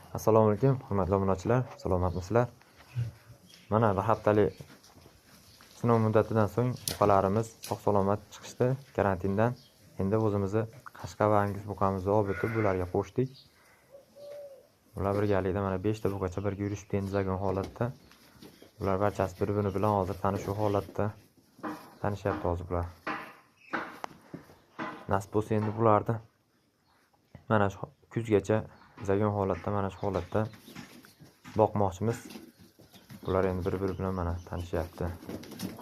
Assalomu alaykum, hurmatli obunachilar, salomatmisizlar? Mana bir haftalik sinov muddatidan so'ng buqalarimiz sog'-salomat chiqishdi karantindan. Endi o'zimizni Qashqa va Angus buqamizni olib o'tib bularga qo'shdik. Ular birgalikda mana 5 ta buqacha birga yurishibdi endi zagon holatda. Ular barchasi bir-biri bilan hozir tanishuv holatda. Tanishyapti hozir bular. Nasib bo'lsa endi bularni mana shu kuzgacha zagon holatda, mana shu holatda boqmoqchimiz. Bular endi bir-biri bilan mana tanishyapti.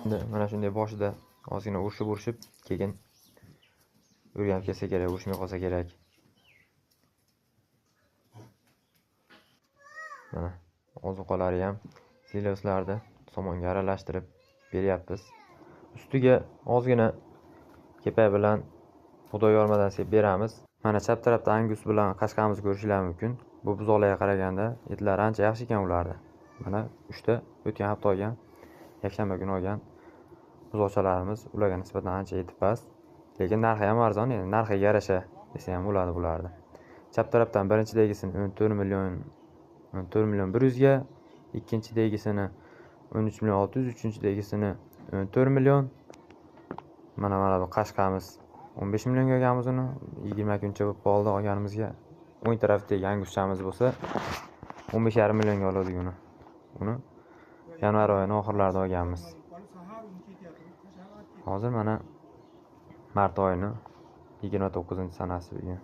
Endi mana shunday boshida ozgina urishib, keyin o'rganib kelsa kerak, urishmay qolsa kerak. Mana ozuqalari ham siloslarni somonga aralashtirib beryapmiz. Ustiga ozgina kepak bilan bug'doy yormadan sepib beramiz. Mana chap tarafda Angus bilan Qashqamiz ko'rishingiz mumkin. Bu buzoqlarga qaraganda etlari ancha yaxshi ekan ularda. Mana 3 ta o'tgan hafta olgan, yakshanba kuni olgan buzoqchalarimiz ularga nisbatan ancha eti past, lekin narxi ham arzon, endi narxiga yarasha desa ham bo'ladi bularni. Chap tarafdan birinchidagisini 14 million 100 ga, ikkinchidagisini 13 million 600, uchinchidagisini 14 million. Mana bu Qashqamiz 15 millionga olganmiz uni, 20 kuncha bo'lib qoldi olganimizga. O'ng tarafdagi Anguschamiz bo'lsa 15,5 millionga oldik uni. Uni yanvar oyining oxirlarida olganmiz. Hozir mana mart oyining 29-sanasi bugun.